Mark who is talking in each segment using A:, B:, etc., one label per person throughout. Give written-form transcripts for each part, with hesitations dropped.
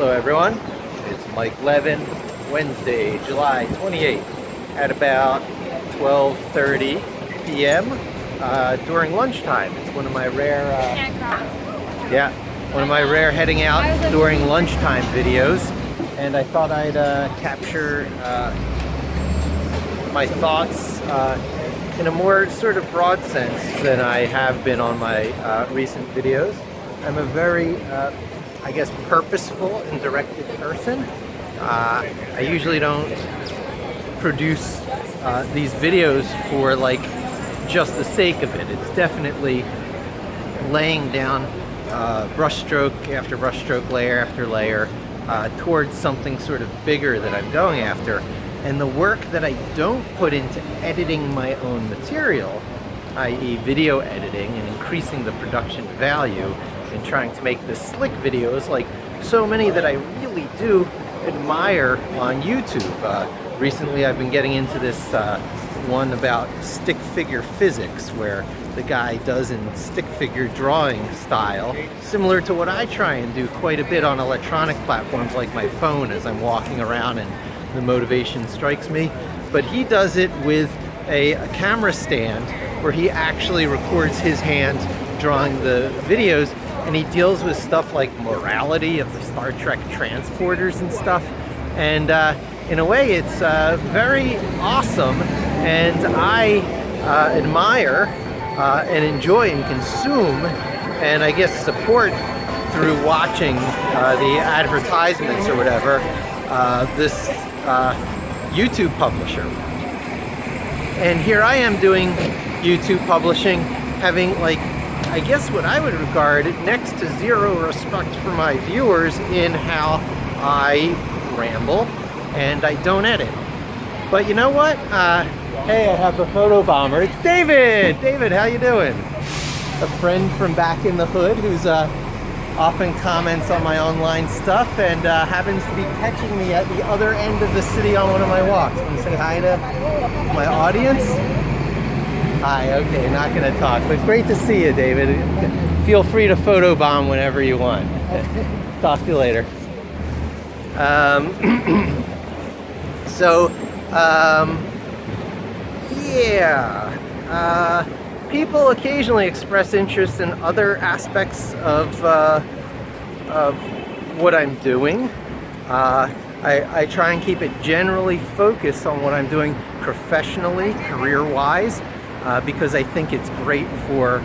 A: Hello everyone, it's Mike Levin, Wednesday, July 28th at about 12:30 p.m. During lunchtime. It's one of my rare, heading out during lunchtime videos, and I thought I'd capture my thoughts in a more sort of broad sense than I have been on my recent videos. I'm a very I guess purposeful and directed person. I usually don't produce these videos for like just the sake of it. It's definitely laying down brushstroke after brushstroke, layer after layer towards something sort of bigger that I'm going after. And the work that I don't put into editing my own material, i.e. video editing and increasing the production value and trying to make the slick videos like so many that I really do admire on YouTube. Recently I've been getting into this one about stick figure physics, where the guy does in stick figure drawing style, similar to what I try and do quite a bit on electronic platforms like my phone as I'm walking around and the motivation strikes me. But he does it with a camera stand where he actually records his hand drawing the videos, and he deals with stuff like morality of the Star Trek transporters and stuff. And in a way, it's very awesome, and I admire and enjoy and consume, and I guess support through watching the advertisements or whatever, this YouTube publisher. And here I am doing YouTube publishing, having like, I guess what I would regard next to zero respect for my viewers in how I ramble and I don't edit. But you know what? Hey, I have the photo bomber. It's David! David, how you doing? A friend from back in the hood who's often comments on my online stuff and happens to be catching me at the other end of the city on one of my walks. Want to say hi to my audience? Hi, okay, not gonna talk, but great to see you, David. Feel free to photobomb whenever you want. Talk to you later. People occasionally express interest in other aspects of what I'm doing. I try and keep it generally focused on what I'm doing professionally, career-wise, because I think it's great for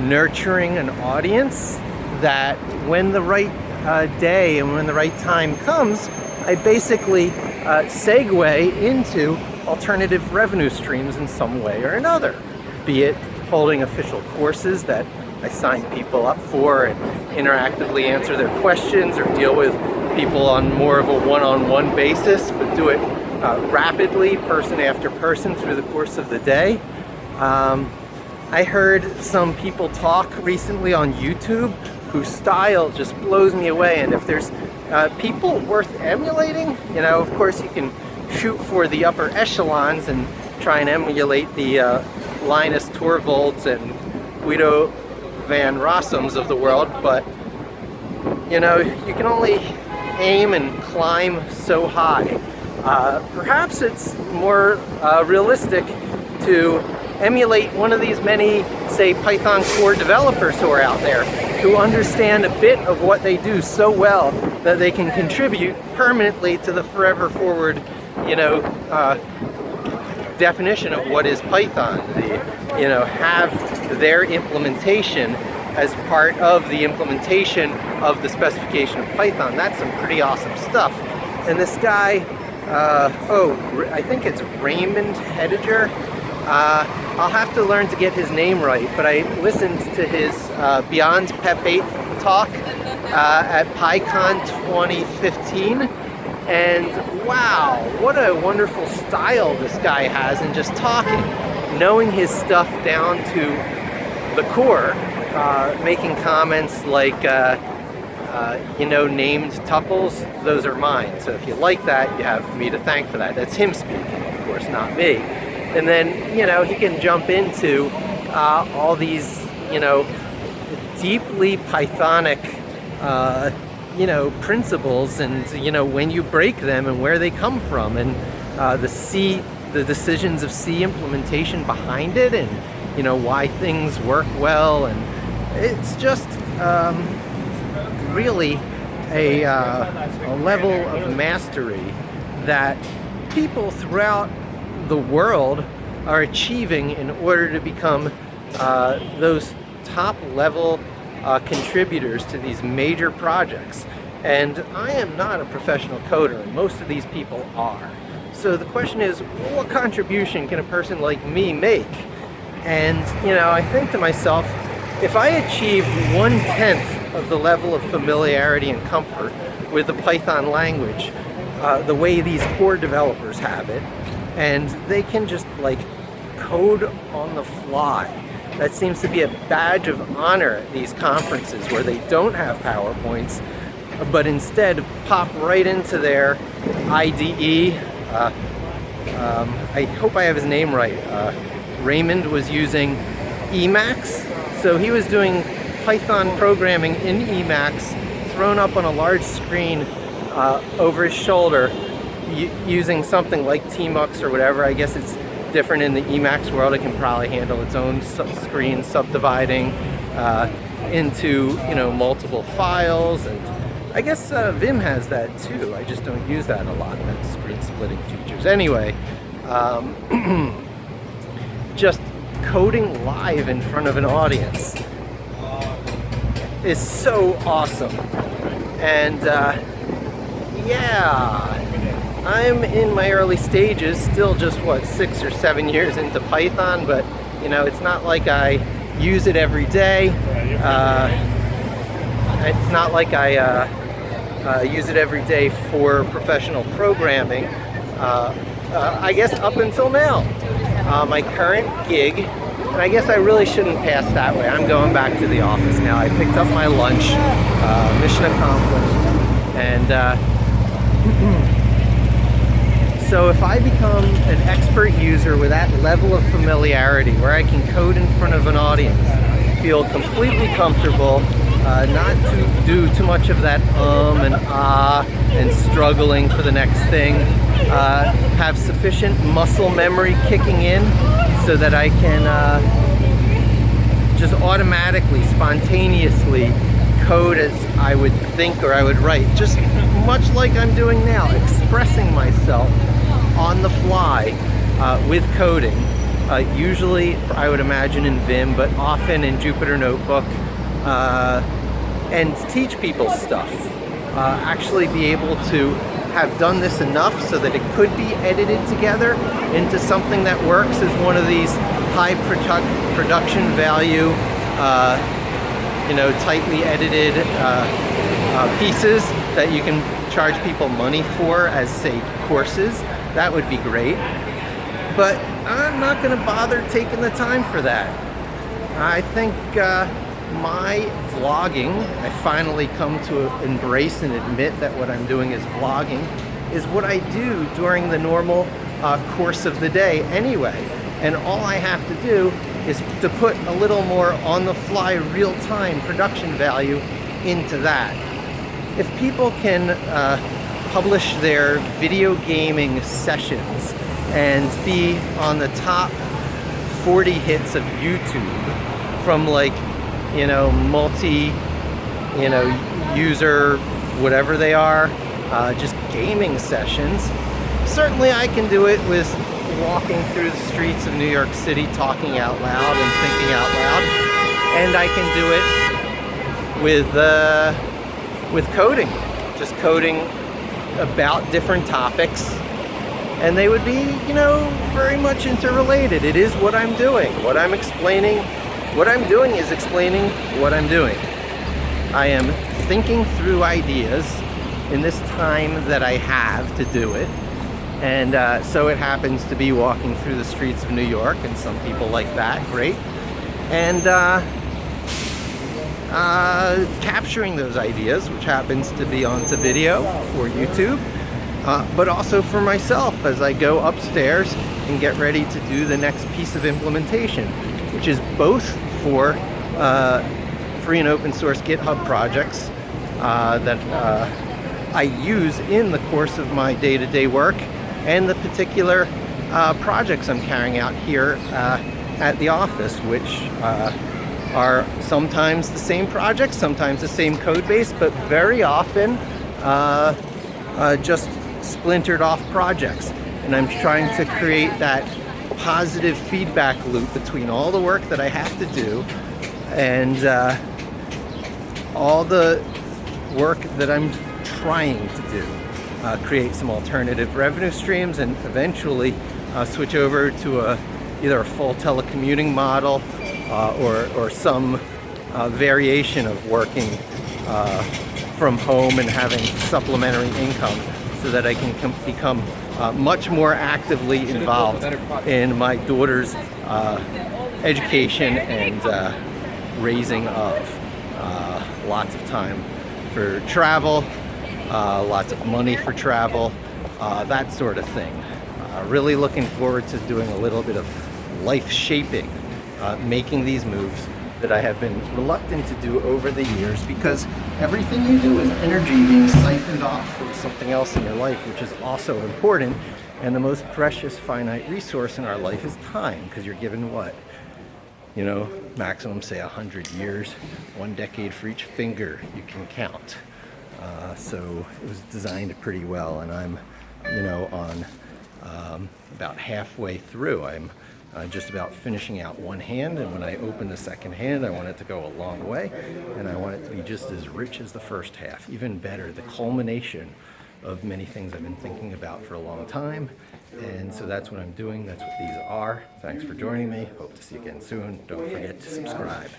A: nurturing an audience that when the right day and when the right time comes, I basically segue into alternative revenue streams in some way or another, be it holding official courses that I sign people up for and interactively answer their questions, or deal with people on more of a one-on-one basis, but do it rapidly, person after person, through the course of the day. I heard some people talk recently on YouTube whose style just blows me away, and if there's people worth emulating, you know, of course you can shoot for the upper echelons and try and emulate the Linus Torvalds and Guido Van Rossums of the world, but you know, you can only aim and climb so high. Perhaps it's more realistic to emulate one of these many, say, Python core developers who are out there, who understand a bit of what they do so well that they can contribute permanently to the forever forward, you know, definition of what is Python. You know, have their implementation as part of the implementation of the specification of Python. That's some pretty awesome stuff. And this guy, I think it's Raymond Hediger. I'll have to learn to get his name right, but I listened to his Beyond Pep 8 talk at PyCon 2015, and wow, what a wonderful style this guy has in just talking, knowing his stuff down to the core, making comments like, you know, named tuples, those are mine. So if you like that, you have me to thank for that. That's him speaking, of course, not me. And then, you know, he can jump into all these, you know, deeply Pythonic principles and, when you break them and where they come from, and the decisions of C implementation behind it, and, why things work well. And it's just really a level of mastery that people throughout the world are achieving in order to become those top level contributors to these major projects. And I am not a professional coder, and most of these people are. So the question is, what contribution can a person like me make? And I think to myself, if I achieve 1/10 of the level of familiarity and comfort with the Python language, the way these core developers have it, and they can just code on the fly. That seems to be a badge of honor at these conferences where they don't have PowerPoints, but instead pop right into their IDE. I hope I have his name right. Raymond was using Emacs, so he was doing Python programming in Emacs, thrown up on a large screen over his shoulder, using something like Tmux or whatever. I guess it's different in the Emacs world. It can probably handle its own screen subdividing into multiple files, and I guess Vim has that too. I just don't use that a lot, that screen splitting features. Anyway, just coding live in front of an audience is so awesome. And yeah, I'm in my early stages, still just 6 or 7 years into Python, but it's not like I use it every day. It's not like I use it every day for professional programming. I guess up until now, my current gig, and I guess I really shouldn't pass that way. I'm going back to the office now. I picked up my lunch, mission accomplished, and so if I become an expert user with that level of familiarity, where I can code in front of an audience, feel completely comfortable, not to do too much of that and and struggling for the next thing, have sufficient muscle memory kicking in so that I can just automatically, spontaneously code as I would think or I would write, just much like I'm doing now, expressing myself on the fly with coding. Usually, I would imagine in Vim, but often in Jupyter Notebook, and teach people stuff. Actually be able to have done this enough so that it could be edited together into something that works as one of these high production value, tightly edited pieces that you can charge people money for as, say, courses. That would be great. But I'm not going to bother taking the time for that. I think my vlogging, I finally come to embrace and admit that what I'm doing is vlogging, is what I do during the normal course of the day anyway. And all I have to do is to put a little more on-the-fly, real-time production value into that. If people can publish their video gaming sessions and be on the top 40 hits of YouTube from user, whatever they are, just gaming sessions. Certainly I can do it with walking through the streets of New York City, talking out loud and thinking out loud. And I can do it with coding, just coding about different topics. And they would be, very much interrelated. It is what I'm doing. What I'm doing is explaining what I'm doing. I am thinking through ideas in this time that I have to do it. And so it happens to be walking through the streets of New York, and some people like that, great. And capturing those ideas, which happens to be onto video for YouTube, but also for myself as I go upstairs and get ready to do the next piece of implementation, which is both for free and open source GitHub projects, that I use in the course of my day-to-day work and the particular projects I'm carrying out here at the office, which are sometimes the same projects, sometimes the same code base, but very often just splintered off projects. And I'm trying to create that positive feedback loop between all the work that I have to do and all the work that I'm trying to do. Create some alternative revenue streams and eventually switch over to either a full telecommuting model or some variation of working from home and having supplementary income, so that I can become much more actively involved in my daughter's education and raising of. Lots of time for travel, lots of money for travel, that sort of thing. Really looking forward to doing a little bit of life shaping, making these moves that I have been reluctant to do over the years, because everything you do is energy being siphoned off from something else in your life, which is also important. And the most precious finite resource in our life is time, because you're given what? You know, maximum say 100 years, 1 decade for each finger you can count. So it was designed pretty well, and I'm, you know, on about halfway through. I'm just about finishing out one hand, and when I open the second hand, I want it to go a long way, and I want it to be just as rich as the first half, even better, the culmination of many things I've been thinking about for a long time. And so that's what I'm doing. That's what these are. Thanks for joining me. Hope to see you again soon. Don't forget to subscribe.